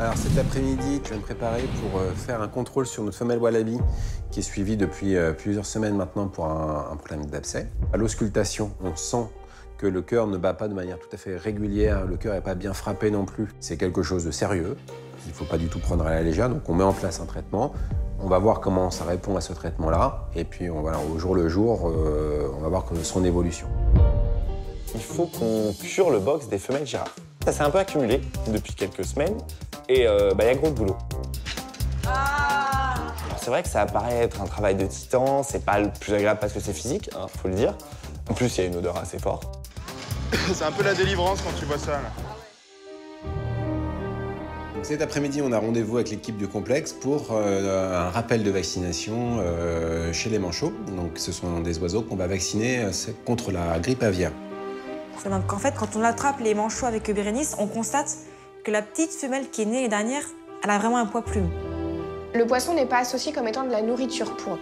Alors cet après-midi, je vais me préparer pour faire un contrôle sur notre femelle Wallaby qui est suivie depuis plusieurs semaines maintenant pour un problème d'abcès. À l'auscultation, on sent que le cœur ne bat pas de manière tout à fait régulière, le cœur n'est pas bien frappé non plus. C'est quelque chose de sérieux, il ne faut pas du tout prendre à la légère, donc on met en place un traitement. On va voir comment ça répond à ce traitement-là, et puis voilà, au jour le jour, on va voir son évolution. Il faut qu'on cure le box des femelles girafes. Ça s'est un peu accumulé depuis quelques semaines, et y a gros boulot. C'est vrai que ça paraît être un travail de titan, c'est pas le plus agréable parce que c'est physique, hein, faut le dire. En plus, il y a une odeur assez forte. C'est un peu la délivrance quand tu vois ça, là. Donc, cet après-midi, on a rendez-vous avec l'équipe du complexe pour un rappel de vaccination chez les manchots. Donc, ce sont des oiseaux qu'on va vacciner contre la grippe aviaire. Donc, en fait, quand on attrape les manchots avec Bérénice, on constate que la petite femelle qui est née l'année dernière, elle a vraiment un poids plume. Le poisson n'est pas associé comme étant de la nourriture pour eux.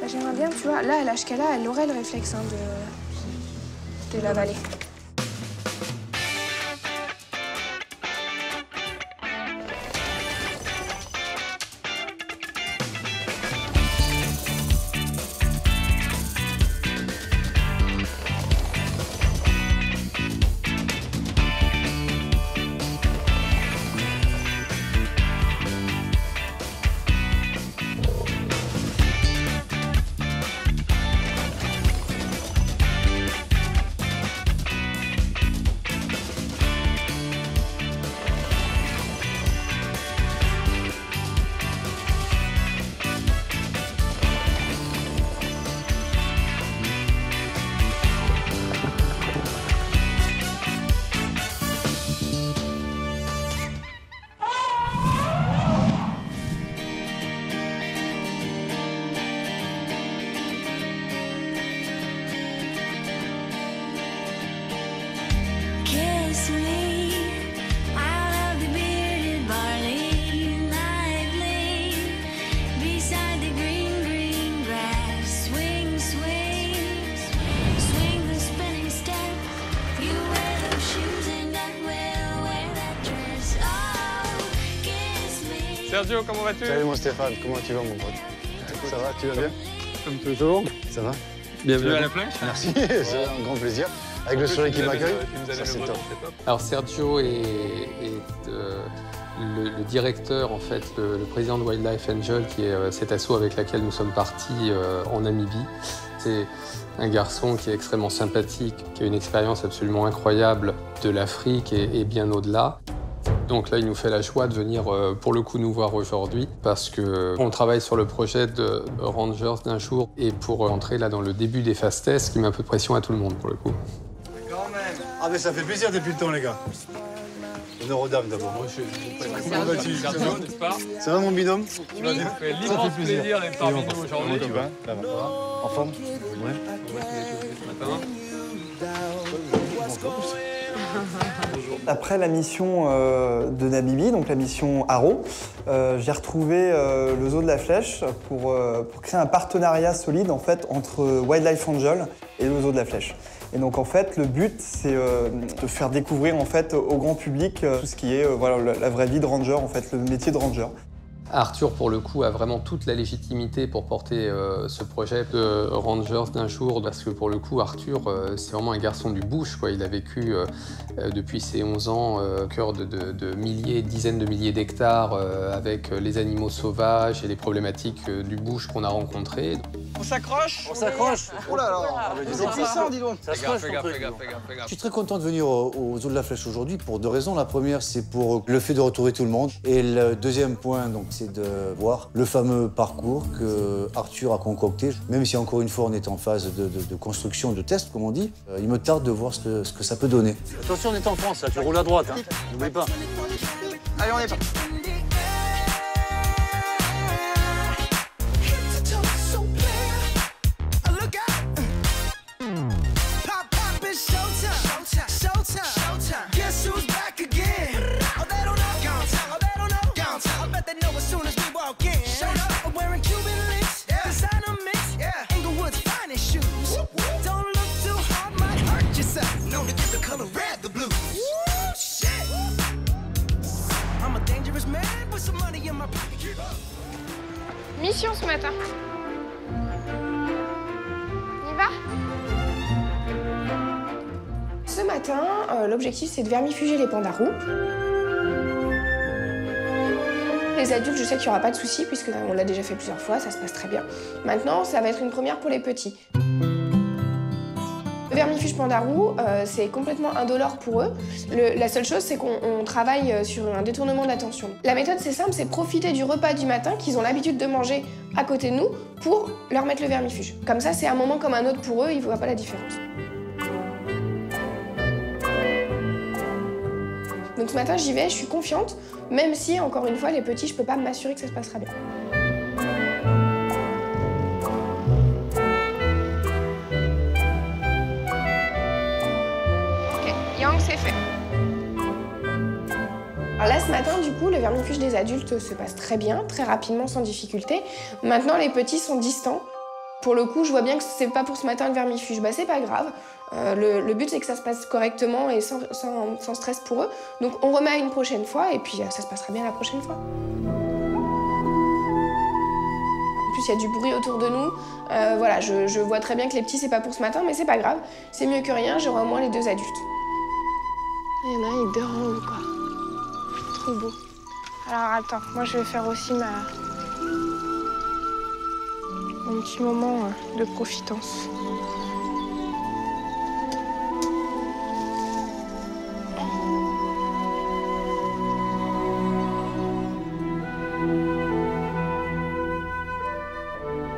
J'aimerais bien, tu vois, là, à l'âge qu'elle a, elle aurait le réflexe de l'avaler. Sergio, comment vas-tu? Salut mon Stéphane, comment tu vas mon pote? Ça va, tu vas bien? Comme toujours. Ça va? Bienvenue à la plage. Merci, c'est un grand plaisir. Avec le soleil qui m'accueille, ça c'est top. Alors Sergio est le directeur, en fait, le président de Wildlife Angel, qui est cet asso avec laquelle nous sommes partis en Namibie. C'est un garçon qui est extrêmement sympathique, qui a une expérience absolument incroyable de l'Afrique et bien au-delà. Donc là, il nous fait la joie de venir pour le coup nous voir aujourd'hui parce qu'on travaille sur le projet de Rangers d'un jour et pour entrer là dans le début des phase tests, qui met un peu de pression à tout le monde pour le coup. Ah mais ça fait plaisir depuis le temps les gars. Honneur aux dames d'abord. Ça va mon binôme? Tu vas nous faire l'immense plaisir d'être parmi nous aujourd'hui. Tu vas? En forme? Ouais. Après la mission de Namibie, donc la mission Arrow, j'ai retrouvé le zoo de la Flèche pour créer un partenariat solide en fait, entre Wildlife Angel et le zoo de la Flèche. Et donc en fait, le but, c'est de faire découvrir en fait, au grand public tout ce qui est voilà, la vraie vie de ranger, en fait, le métier de ranger. Arthur, pour le coup, a vraiment toute la légitimité pour porter ce projet de Rangers d'un jour, parce que pour le coup, Arthur, c'est vraiment un garçon du bush, quoi. Il a vécu depuis ses 11 ans au cœur de milliers, dizaines de milliers d'hectares avec les animaux sauvages et les problématiques du bush qu'on a rencontrées. On s'accroche? On s'accroche? Oh là là, c'est puissant, dis donc. Fais gaffe, fais gaffe, fais gaffe, fais gaffe. Je suis très content de venir au zoo de la Flèche aujourd'hui pour deux raisons. La première, c'est pour le fait de retrouver tout le monde. Et le deuxième point, donc, c'est de voir le fameux parcours que Arthur a concocté. Même si, encore une fois, on est en phase de construction, de test, comme on dit, il me tarde de voir ce que ça peut donner. Attention, on est en France, là, tu roules à droite, hein. N'oublie pas. Allez, on est parti. Dangerous man. Mission ce matin. On y va? Ce matin, l'objectif c'est de vermifuger les pandas roux. Les adultes, je sais qu'il n'y aura pas de soucis puisque on l'a déjà fait plusieurs fois, ça se passe très bien. Maintenant, ça va être une première pour les petits. Le vermifuge panda roux, c'est complètement indolore pour eux. La seule chose, c'est qu'on travaille sur un détournement d'attention. La méthode, c'est simple, c'est profiter du repas du matin qu'ils ont l'habitude de manger à côté de nous pour leur mettre le vermifuge. Comme ça, c'est un moment comme un autre pour eux, ils ne voient pas la différence. Donc ce matin, j'y vais, je suis confiante, même si, encore une fois, les petits, je peux pas m'assurer que ça se passera bien. Ok, Yang, c'est fait. Alors là, ce matin, du coup, le vermifuge des adultes se passe très bien, très rapidement, sans difficulté. Maintenant, les petits sont distants. Pour le coup, je vois bien que c'est pas pour ce matin le vermifuge. Bah, c'est pas grave. Le but, c'est que ça se passe correctement et sans stress pour eux. Donc, on remet une prochaine fois et puis ça se passera bien la prochaine fois. En plus, il y a du bruit autour de nous. Voilà, je vois très bien que les petits, c'est pas pour ce matin, mais c'est pas grave. C'est mieux que rien, j'aurai au moins les 2 adultes. Il y en a un, il dort en haut, quoi. Trop beau. Alors, attends, moi, je vais faire aussi mon petit moment de profitance.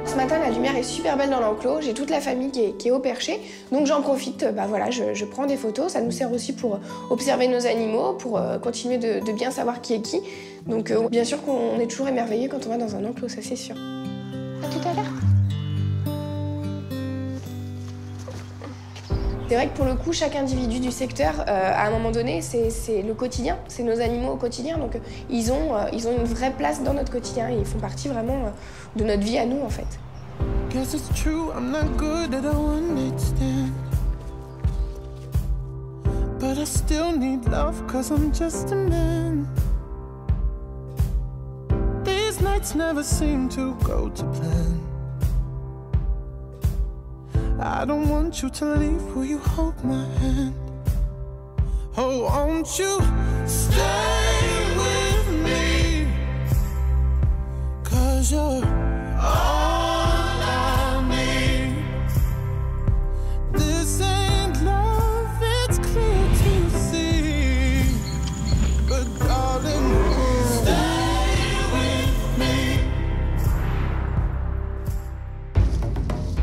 Ce matin, la lumière est super belle dans l'enclos, j'ai toute la famille qui est au perché, donc j'en profite, voilà, je prends des photos, ça nous sert aussi pour observer nos animaux, pour continuer de bien savoir qui est qui. Donc bien sûr qu'on est toujours émerveillé quand on va dans un enclos, ça c'est sûr. À tout à l'heure. C'est vrai que pour le coup, chaque individu du secteur, à un moment donné, c'est le quotidien, c'est nos animaux au quotidien, donc ils ont une vraie place dans notre quotidien et ils font partie vraiment de notre vie à nous en fait. Guess it's true, I'm not good at a one-night stand. But I still need love, cause I'm just a man. These nights never seem to go to plan. I don't want you to leave, will you hold my hand? Oh, won't you stay with me? Cause you're all I need. This ain't love, it's clear to see. But darling, stay with me.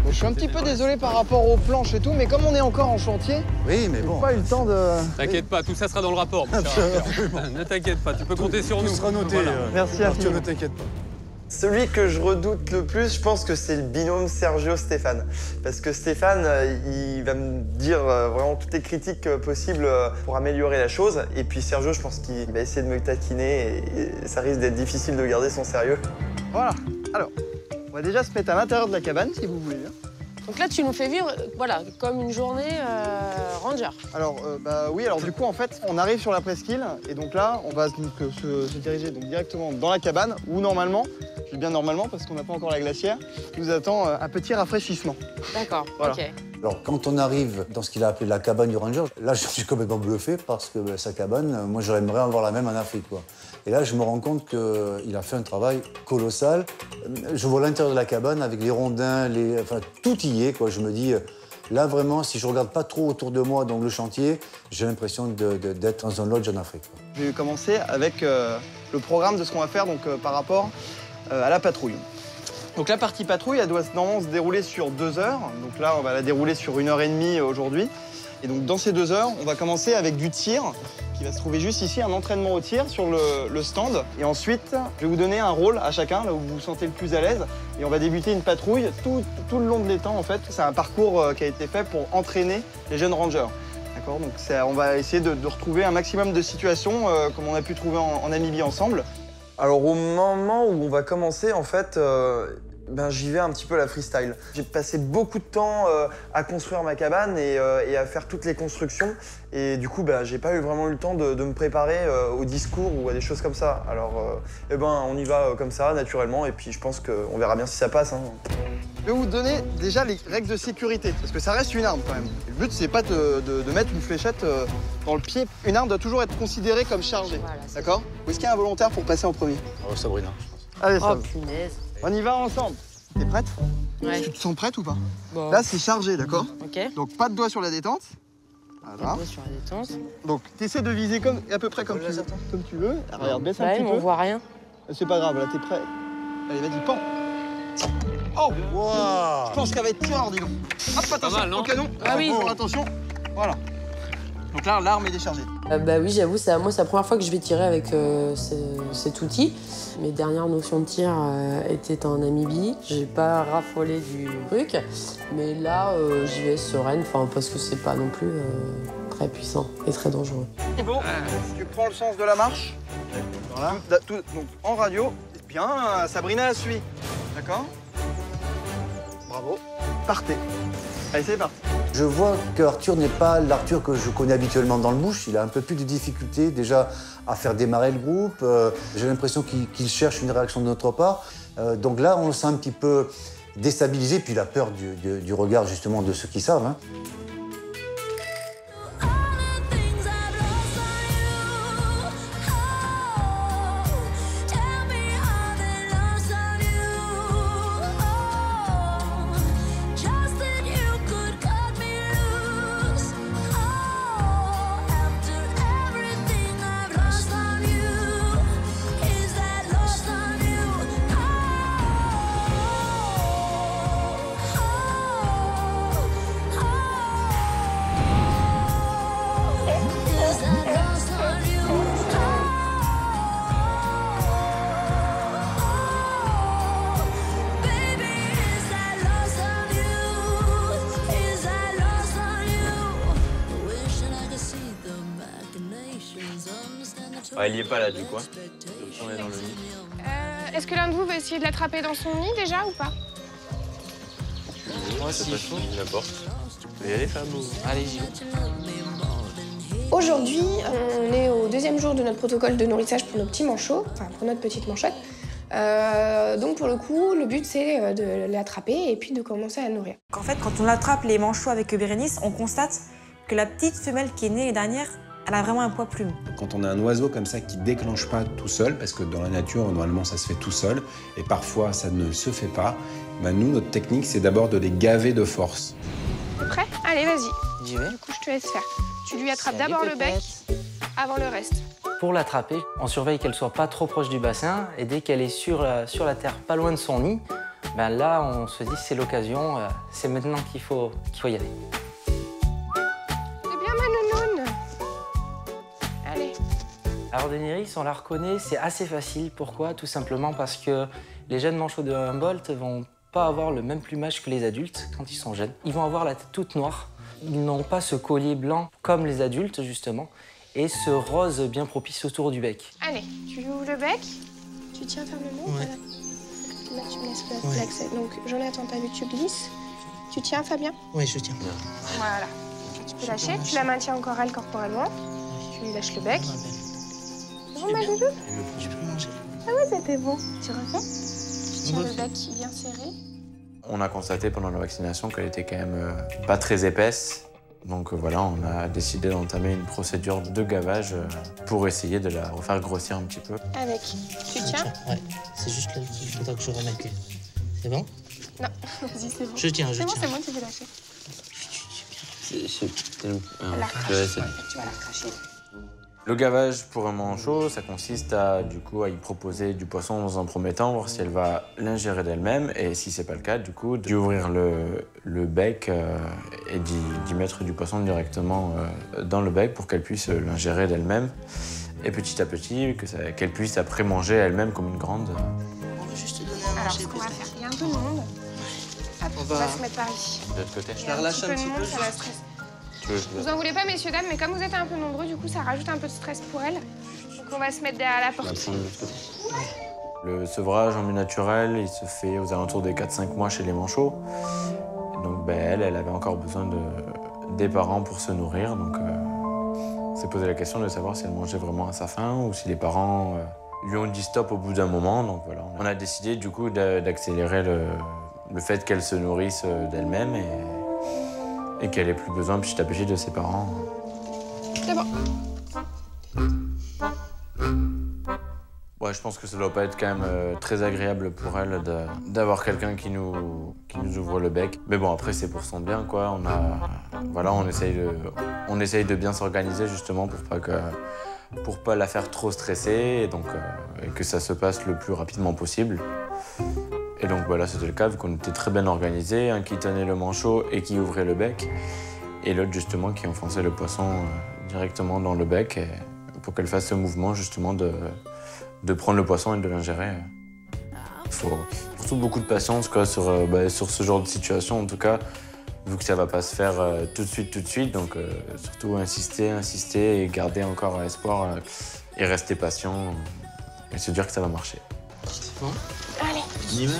Je suis un petit peu désolé par rapport aux planches et tout, mais comme on est encore en chantier, oui, mais bon, pas eu le temps de... T'inquiète pas, tout ça sera dans le rapport. Ne t'inquiète pas, tu peux compter sur nous. Tout sera noté. Voilà. Merci Arthur, ne t'inquiète pas. Celui que je redoute le plus, je pense que c'est le binôme Sergio-Stéphane. Parce que Stéphane, il va me dire vraiment toutes les critiques possibles pour améliorer la chose. Et puis Sergio, je pense qu'il va essayer de me taquiner et ça risque d'être difficile de garder son sérieux. Voilà, alors, on va déjà se mettre à l'intérieur de la cabane, si vous voulez bien. Donc là, tu nous fais vivre, voilà, comme une journée ranger. Alors, bah oui, alors du coup, en fait, on arrive sur la presqu'île, et donc là, on va donc, se diriger donc, directement dans la cabane, où normalement, je dis bien normalement parce qu'on n'a pas encore la glacière, nous attend un petit rafraîchissement. D'accord, voilà. ok. Alors, quand on arrive dans ce qu'il a appelé la cabane du ranger, là, je suis complètement bluffé parce que sa cabane, moi, j'aimerais avoir la même en Afrique, quoi. Et là, je me rends compte qu'il a fait un travail colossal. Je vois l'intérieur de la cabane avec les rondins, enfin, tout y est, quoi. Je me dis, là, vraiment, si je regarde pas trop autour de moi, donc le chantier, j'ai l'impression d'être dans un lodge en Afrique, quoi. Je vais commencer avec le programme de ce qu'on va faire donc, par rapport à la patrouille. Donc la partie patrouille, elle doit normalement se dérouler sur 2 heures. Donc là, on va la dérouler sur 1h30 aujourd'hui. Et donc dans ces 2 heures, on va commencer avec du tir, qui va se trouver juste ici, un entraînement au tir sur le stand. Et ensuite, je vais vous donner un rôle à chacun, là où vous vous sentez le plus à l'aise. Et on va débuter une patrouille tout le long de l'étang, en fait. C'est un parcours qui a été fait pour entraîner les jeunes rangers. D'accord, donc on va essayer de retrouver un maximum de situations comme on a pu trouver en Namibie ensemble. Alors au moment où on va commencer, en fait, Ben, j'y vais un petit peu à la freestyle. J'ai passé beaucoup de temps à construire ma cabane et à faire toutes les constructions. Et du coup, ben, j'ai pas vraiment eu le temps de me préparer au discours ou à des choses comme ça. Alors, eh ben, on y va comme ça, naturellement, et puis je pense qu'on verra bien si ça passe. Hein. Je vais vous donner déjà les règles de sécurité, parce que ça reste une arme quand même. Le but, c'est pas de mettre une fléchette dans le pied. Une arme doit toujours être considérée comme chargée, voilà, d'accord? Où est-ce qu'il y a un volontaire pour passer en premier? Sabrina, je pense. Allez, Oh, Sab. punaise. On y va ensemble. T'es prête? Ouais. Tu te sens prête ou pas? Bon. Là, c'est chargé, d'accord? Ok. Donc, pas de doigt sur la détente. Voilà. Pas de doigt sur la détente. Donc, t'essaies de viser à peu près comme tu veux. Ah, regarde, baisse un petit peu. On voit rien. C'est pas grave, là, t'es prêt. Allez, vas-y, pends. Oh! Wow. Je pense qu'elle va être tiens, dis donc. Hop, attention, mal, non? au canon. Ah oui. Attention. Voilà. Donc là, l'arme est déchargée. Bah oui, j'avoue, moi, c'est la première fois que je vais tirer avec cet outil. Mes dernières notions de tir étaient en Namibie. J'ai pas raffolé du truc, mais là, j'y vais sereine, parce que c'est pas non plus très puissant et très dangereux. Bon, tu prends le sens de la marche. Voilà. Donc, en radio, bien, Sabrina suit. D'accord? Bravo. Partez. Allez, c'est parti. Je vois qu'Arthur n'est pas l'Arthur que je connais habituellement dans le bush. Il a un peu plus de difficultés déjà à faire démarrer le groupe. J'ai l'impression qu'il cherche une réaction de notre part. Donc là, on le sent un petit peu déstabilisé. Puis il a peur du regard justement de ceux qui savent. Hein. Ouais, il y est pas là du coup. On est dans le nid. Est-ce que l'un de vous veut essayer de l'attraper dans son nid déjà ou pas? Moi, s'il faut. La porte. Tu peux y aller, femme ou... Allez, j'y vais. Aujourd'hui, on est au deuxième jour de notre protocole de nourrissage pour nos petits manchots, enfin pour notre petite manchotte. Donc pour le coup, le but c'est de l'attraper et puis de commencer à la nourrir. En fait, quand on attrape les manchots avec Bérénice, on constate que la petite femelle qui est née l'année dernière, elle a vraiment un poids plume. Quand on a un oiseau comme ça qui déclenche pas tout seul, parce que dans la nature, normalement, ça se fait tout seul, et parfois, ça ne se fait pas, nous, notre technique, c'est d'abord de les gaver de force. T'es prêt? Allez, vas-y. J'y vais. Du coup, je te laisse faire. Tu lui attrapes d'abord le bec avant le reste. Pour l'attraper, on surveille qu'elle soit pas trop proche du bassin, et dès qu'elle est sur la terre, pas loin de son nid, là, on se dit c'est l'occasion, c'est maintenant qu'il faut y aller. C'est bien, ma nounoune. Allez. Alors Daenerys, on la reconnaît, c'est assez facile. Pourquoi? Tout simplement parce que les jeunes manchots de Humboldt vont pas avoir le même plumage que les adultes quand ils sont jeunes. Ils vont avoir la tête toute noire. Ils n'ont pas ce collier blanc comme les adultes, justement, et ce rose bien propice autour du bec. Allez, tu lui ouvres le bec, tu tiens fermement. Ouais. Là, tu me laisses l'accès. Donc, Jonathan, t'as vu, tu glisses. Tu tiens, Fabien? Oui, je tiens. Voilà. Tu peux lâcher, tu la maintiens encore elle corporellement. Tu lui lâches le bec. C'est bon, ma doudou? Je peux manger. Ah ouais, c'était bon. Tu refais? Tu tiens le bec bien serré. On a constaté pendant la vaccination qu'elle était quand même pas très épaisse. Donc voilà, on a décidé d'entamer une procédure de gavage pour essayer de la refaire grossir un petit peu. Avec. Tu tiens? Ouais, c'est juste là qu'il faudra que je remette. C'est bon? Non, vas-y, c'est bon. Je tiens, C'est bon, c'est bon, tu peux lâcher. La recracher. Tu vas la recracher. Le gavage pour un manchot, ça consiste à y proposer du poisson dans un premier temps, voir si elle va l'ingérer d'elle-même, et si c'est pas le cas, d'y ouvrir le bec et d'y mettre du poisson directement dans le bec pour qu'elle puisse l'ingérer d'elle-même, et petit à petit, qu'elle puisse après manger elle-même comme une grande. On va juste te donner un. Alors, ce qu'on va faire, il y a un peu de monde. Hop, on va se mettre par ici. De l'autre côté. Je la relâche un petit peu. Ça la stresse. Vous en voulez pas, messieurs, dames, mais comme vous êtes un peu nombreux, du coup, ça rajoute un peu de stress pour elle. Donc, on va se mettre derrière la porte. Le sevrage en milieu naturel, il se fait aux alentours des 4-5 mois chez les manchots. Et donc elle avait encore besoin des parents pour se nourrir. Donc on s'est posé la question de savoir si elle mangeait vraiment à sa faim ou si les parents lui ont dit stop au bout d'un moment. Donc voilà, on a décidé du coup d'accélérer le fait qu'elle se nourrisse d'elle-même et qu'elle ait plus besoin petit à petit de ses parents. C'est bon. Ouais, je pense que ça doit pas être quand même très agréable pour elle d'avoir quelqu'un qui nous ouvre le bec. Mais bon, après, c'est pour son bien, quoi. On essaye de bien s'organiser, justement, pour pas la faire trop stresser et que ça se passe le plus rapidement possible. Et donc, voilà, c'était le cas, vu qu'on était très bien organisés. Un qui tenait le manchot et qui ouvrait le bec. Et l'autre, justement, qui enfonçait le poisson directement dans le bec pour qu'elle fasse ce mouvement, justement, de prendre le poisson et de l'ingérer. Il faut surtout beaucoup de patience quoi, sur ce genre de situation, en tout cas, vu que ça va pas se faire tout de suite. Donc surtout insister et garder encore espoir et rester patient et se dire que ça va marcher. Bon. Allez. On y va.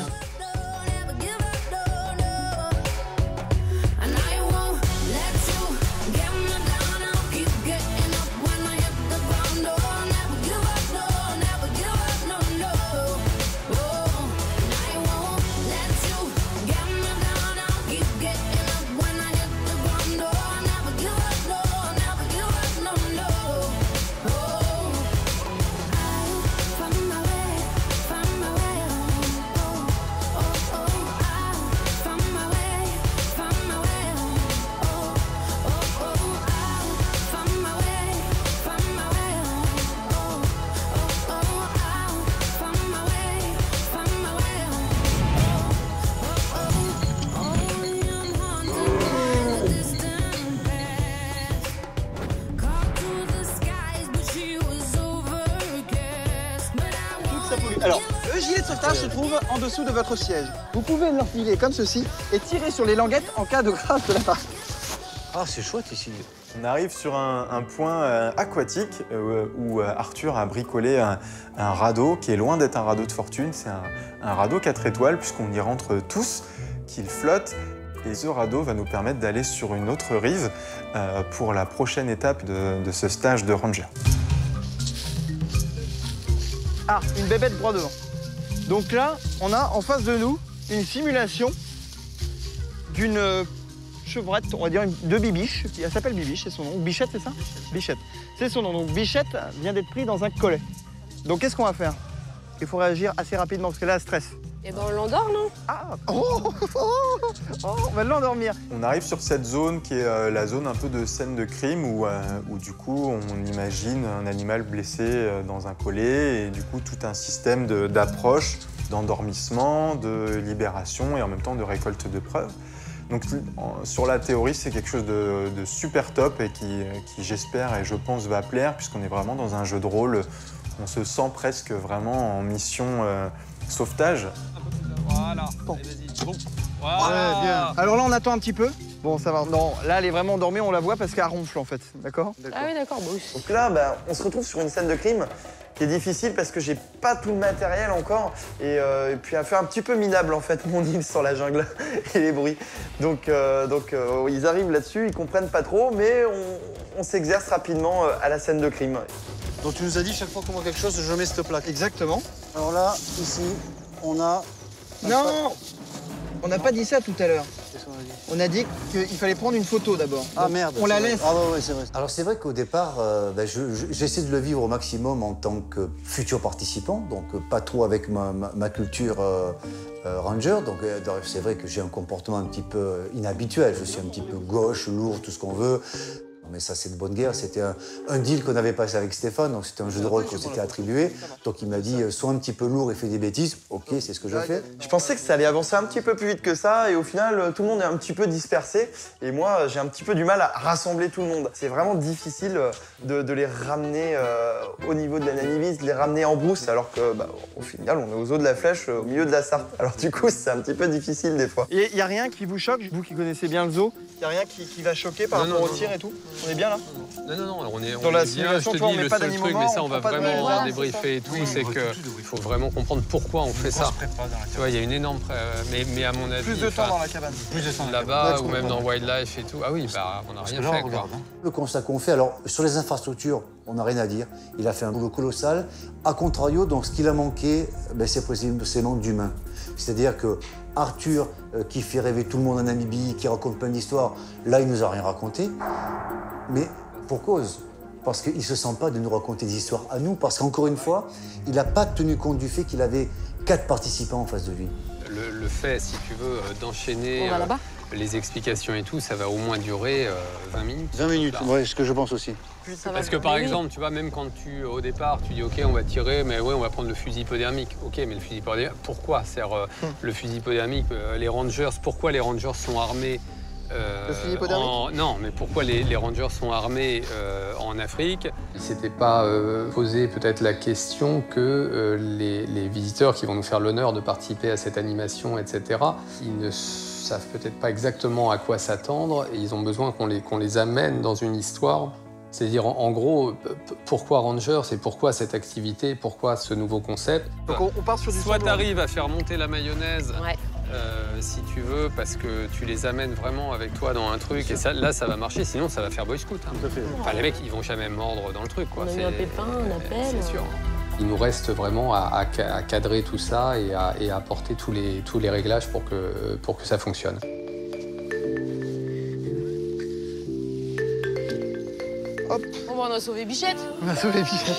Alors, le gilet de sauvetage se trouve en dessous de votre siège. Vous pouvez l'enfiler comme ceci et tirer sur les languettes en cas de grâce de la part. Ah, c'est chouette ici. On arrive sur un point aquatique où Arthur a bricolé un radeau qui est loin d'être un radeau de fortune. C'est un radeau 4 étoiles puisqu'on y rentre tous, qu'il flotte. Et ce radeau va nous permettre d'aller sur une autre rive pour la prochaine étape de ce stage de ranger. Ah, une bébête droit devant. Donc là, on a en face de nous une simulation d'une chevrette, on va dire de Bibiche. Elle s'appelle Bibiche, c'est son nom. Bichette, c'est ça? Bichette. C'est son nom. Donc Bichette vient d'être pris dans un collet. Donc qu'est-ce qu'on va faire? Il faut réagir assez rapidement parce que là, elle stresse. Eh ben on l'endort, non? Ah, on va l'endormir. On arrive sur cette zone qui est la zone un peu de scène de crime où du coup on imagine un animal blessé dans un collet et du coup tout un système d'approche, d'endormissement, de libération et en même temps de récolte de preuves. Donc sur la théorie, c'est quelque chose de super top et qui j'espère et je pense va plaire puisqu'on est vraiment dans un jeu de rôle. On se sent presque vraiment en mission sauvetage. Voilà. Bon. Vas-y. Bon. Voilà. Voilà. Bien. Alors là, on attend un petit peu. Bon, ça va. Non, là, elle est vraiment endormie, on la voit parce qu'elle ronfle en fait. D'accord? Ah oui, d'accord. Bah oui. Donc là, on se retrouve sur une scène de crime qui est difficile parce que j'ai pas tout le matériel encore et puis elle fait un petit peu minable en fait mon île sur la jungle et les bruits. Donc ils arrivent là-dessus, ils comprennent pas trop, mais on s'exerce rapidement à la scène de crime. Donc tu nous as dit chaque fois qu'on voit quelque chose, je mets cette plaque. Exactement. Alors là, ici, on a... Non, on n'a pas dit ça tout à l'heure. On a dit qu'il fallait prendre une photo d'abord. Ah merde. On la laisse. Ah ouais, c'est vrai. Alors c'est vrai qu'au départ, j'essaie de le vivre au maximum en tant que futur participant, donc pas trop avec ma culture ranger. Donc c'est vrai que j'ai un comportement un petit peu inhabituel. Je suis un petit peu gauche, lourd, tout ce qu'on veut. Mais ça, c'est de bonne guerre. C'était un deal qu'on avait passé avec Stéphane, donc c'était un jeu de rôle qu'on s'était attribué. Donc il m'a dit, sois un petit peu lourd et fais des bêtises. Ok, c'est ce que je fais. Je pensais que ça allait avancer un petit peu plus vite que ça, et au final, tout le monde est un petit peu dispersé. Et moi, j'ai un petit peu du mal à rassembler tout le monde. C'est vraiment difficile de les ramener au niveau de la Namibie, de les ramener en brousse, alors que, au final, on est aux eaux de la Flèche, au milieu de la Sarthe. Alors du coup, c'est un petit peu difficile des fois. Et il n'y a rien qui vous choque, vous qui connaissez bien le zoo? Il n'y a rien qui va choquer par rapport au tir et tout? On est bien là? Non, on est dans la bien, simulation, je te on dis, met le pas seul d'animaux truc, mais ça, on va prend pas de vraiment voilà, débriefer et tout, c'est qu'il faut vraiment comprendre pourquoi on fait ça. Tu vois, il y a une énorme... Mais à mon avis... Plus de temps dans la cabane. Plus de temps là-bas, ou même dans Wildlife et tout. Ah oui, bah, on n'a rien fait, quoi. Le constat qu'on fait, alors sur les infrastructures, on n'a rien à dire. Il a fait un boulot colossal. A contrario, donc ce qu'il a manqué, c'est précisément d'humain. C'est-à-dire que Arthur, qui fait rêver tout le monde en Namibie, qui raconte plein d'histoires, là, il nous a rien raconté. Mais pour cause. Parce qu'il ne se sent pas de nous raconter des histoires à nous. Parce qu'encore une fois, il n'a pas tenu compte du fait qu'il avait 4 participants en face de lui. Le fait, si tu veux, d'enchaîner les explications et tout, ça va au moins durer 20 minutes. 20 minutes, oui, ce que je pense aussi. Parce que par exemple, tu vois, même quand au départ, tu dis OK, on va tirer, mais ouais, on va prendre le fusil hypodermique. OK, mais le fusil hypodermique, pourquoi? Le fusil hypodermique, les Rangers, pourquoi les Rangers sont armés le fusil hypodermique? Non, mais pourquoi les Rangers sont armés en Afrique? Il ne s'était pas posé peut-être la question que les visiteurs qui vont nous faire l'honneur de participer à cette animation, etc., ils ne savent peut-être pas exactement à quoi s'attendre et ils ont besoin qu'on les amène dans une histoire. C'est-à-dire, en gros, pourquoi Rangers et pourquoi cette activité, pourquoi ce nouveau concept? Donc on part sur du Soit tu arrives à faire monter la mayonnaise, si tu veux, parce que tu les amènes vraiment avec toi dans un truc, et ça, là, ça va marcher, sinon ça va faire Boy Scout. Hein. Enfin, les mecs, ils vont jamais mordre dans le truc, quoi. On a eu un pépin, un appel. C'est sûr. Il nous reste vraiment à cadrer tout ça et à apporter tous les réglages pour que ça fonctionne. Hop. Bon, on a sauvé Bichette. On a sauvé Bichette.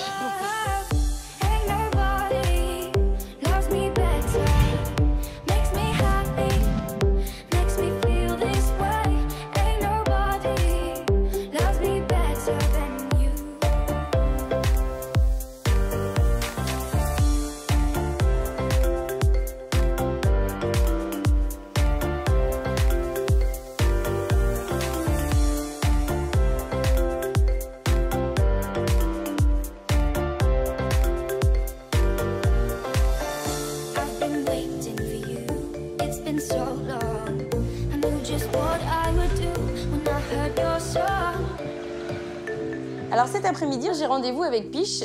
Alors cet après-midi, j'ai rendez-vous avec Piche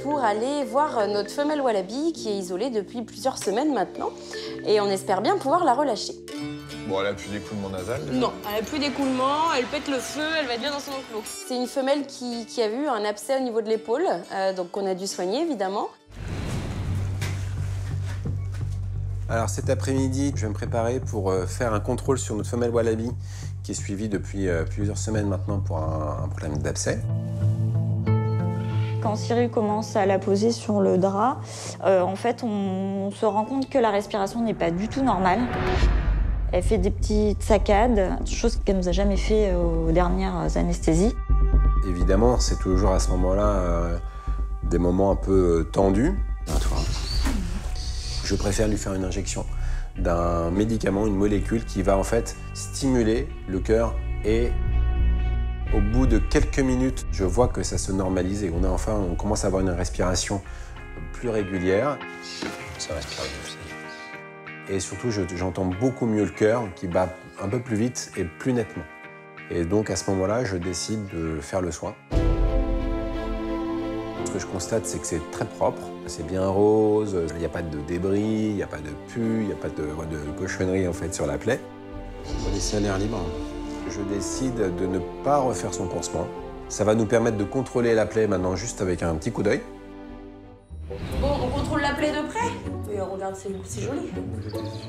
pour aller voir notre femelle wallaby qui est isolée depuis plusieurs semaines maintenant. Et on espère bien pouvoir la relâcher. Bon, elle a plus d'écoulement nasal déjà. Non, elle a plus d'écoulement, elle pète le feu, elle va être bien dans son enclos. C'est une femelle qui a eu un abcès au niveau de l'épaule, donc qu'on a dû soigner évidemment. Alors cet après-midi, je vais me préparer pour faire un contrôle sur notre femelle wallaby qui est suivie depuis plusieurs semaines maintenant pour un problème d'abcès. Quand Cyril commence à la poser sur le drap, en fait, on se rend compte que la respiration n'est pas du tout normale. Elle fait des petites saccades, chose qu'elle nous a jamais fait aux dernières anesthésies. Évidemment, c'est toujours à ce moment-là des moments un peu tendus. Je préfère lui faire une injection d'un médicament, une molécule qui va en fait stimuler le cœur et au bout de quelques minutes, je vois que ça se normalise et on commence à avoir une respiration plus régulière. Ça respire bien. Et surtout, j'entends beaucoup mieux le cœur qui bat un peu plus vite et plus nettement. Et donc à ce moment-là, je décide de faire le soin. Ce que je constate, c'est que c'est très propre, c'est bien rose, il n'y a pas de débris, il n'y a pas de pus, il n'y a pas de cochonnerie en fait sur la plaie. On va laisser l'air libre. Je décide de ne pas refaire son pansement. Ça va nous permettre de contrôler la plaie maintenant juste avec un petit coup d'œil. Bon, on contrôle la plaie de près. Et regarde, c'est joli.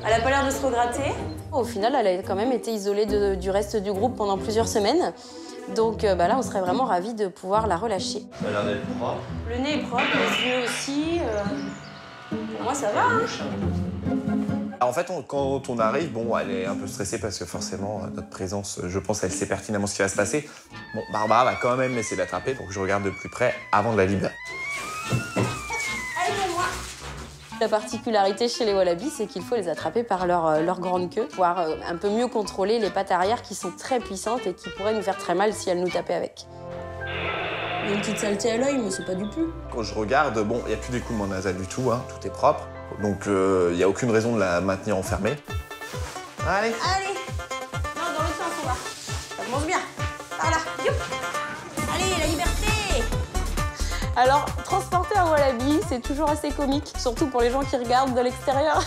Elle n'a pas l'air de se regratter. Au final, elle a quand même été isolée du reste du groupe pendant plusieurs semaines. Donc là, on serait vraiment ravis de pouvoir la relâcher. Ça a l'air d'être propre. Le nez est propre, les yeux aussi. Pour moi, ça va. En fait, quand on arrive, bon, elle est un peu stressée parce que forcément, notre présence, je pense, elle sait pertinemment ce qui va se passer. Bon, Barbara va quand même essayer d'attraper pour que je regarde de plus près avant de la libérer. La particularité chez les wallabies, c'est qu'il faut les attraper par leur grande queue, pouvoir un peu mieux contrôler les pattes arrière qui sont très puissantes et qui pourraient nous faire très mal si elles nous tapaient avec. Il y a une petite saleté à l'œil, mais c'est pas du tout. Quand je regarde, bon, il n'y a plus d'écoulement nasal du tout, hein, tout est propre. Donc il n'y a aucune raison de la maintenir enfermée. Allez. Allez. Non, dans l'autre sens, on va. Ça commence bien. Voilà. Youp. Alors, transporter un wallaby, c'est toujours assez comique, surtout pour les gens qui regardent de l'extérieur.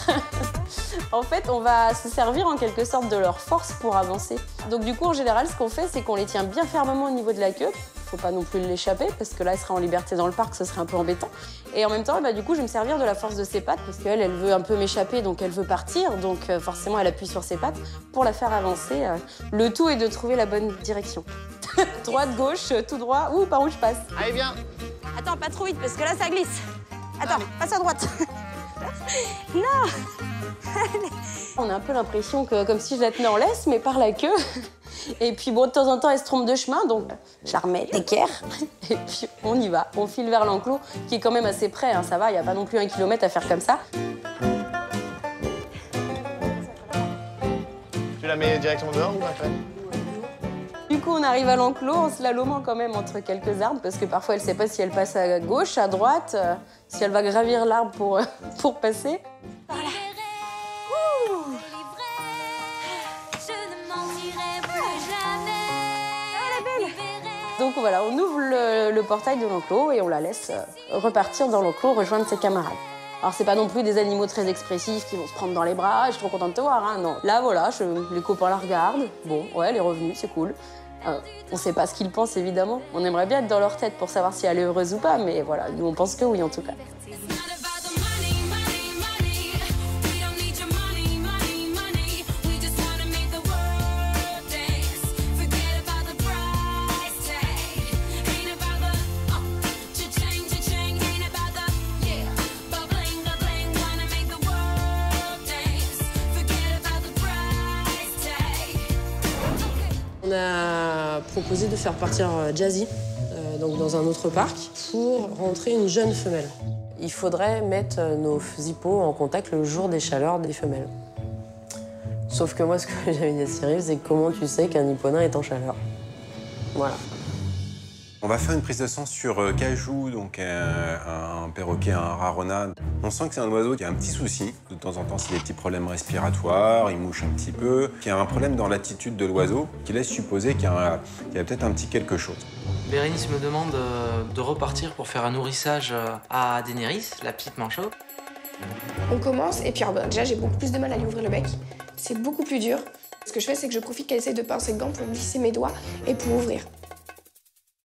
En fait, on va se servir en quelque sorte de leur force pour avancer. Donc du coup, en général, ce qu'on fait, c'est qu'on les tient bien fermement au niveau de la queue. Faut pas non plus l'échapper, parce que là, elle sera en liberté dans le parc, ce serait un peu embêtant. Et en même temps, du coup, je vais me servir de la force de ses pattes, parce qu'elle, elle veut un peu m'échapper, donc elle veut partir. Donc forcément, elle appuie sur ses pattes pour la faire avancer. Le tout est de trouver la bonne direction. Droite, gauche, tout droit, ou par où je passe. Allez, viens. Attends, pas trop vite, parce que là, ça glisse. Attends, passe à droite. Non. On a un peu l'impression que comme si je la tenais en laisse, mais par la queue. Et puis bon, de temps en temps, elle se trompe de chemin, donc je la remets d'équerre. Et puis on y va. On file vers l'enclos, qui est quand même assez près, hein, ça va, il n'y a pas non plus 1 kilomètre à faire comme ça. Tu la mets directement dehors ou après? Du coup, on arrive à l'enclos en slalomant quand même entre quelques arbres, parce que parfois, elle ne sait pas si elle passe à gauche, à droite, si elle va gravir l'arbre pour passer. Voilà. Donc voilà, on ouvre le portail de l'enclos et on la laisse repartir dans l'enclos, rejoindre ses camarades. Alors c'est pas non plus des animaux très expressifs qui vont se prendre dans les bras, je suis trop contente de te voir, hein, non. Là voilà, les copains la regardent, bon, ouais, elle est revenue, c'est cool. On sait pas ce qu'ils pensent évidemment, on aimerait bien être dans leur tête pour savoir si elle est heureuse ou pas, mais voilà, nous on pense que oui en tout cas. On a proposé de faire partir Jazzy donc dans un autre parc pour rentrer une jeune femelle. Il faudrait mettre nos hippos en contact le jour des chaleurs des femelles. Sauf que moi, ce que j'avais dit à Cyril, c'est comment tu sais qu'un hipponain est en chaleur. Voilà. On va faire une prise de sang sur Cajou, donc un perroquet, un rarona. On sent que c'est un oiseau qui a un petit souci. De temps en temps, c'est des petits problèmes respiratoires, il mouche un petit peu. Il y a un problème dans l'attitude de l'oiseau qui laisse supposer qu'il y a peut-être un petit quelque chose. Bérénice me demande de repartir pour faire un nourrissage à Daenerys, la petite manchot. On commence, et puis déjà j'ai beaucoup plus de mal à lui ouvrir le bec. C'est beaucoup plus dur. Ce que je fais, c'est que je profite qu'elle essaye de pincer le gant pour glisser mes doigts et pour ouvrir.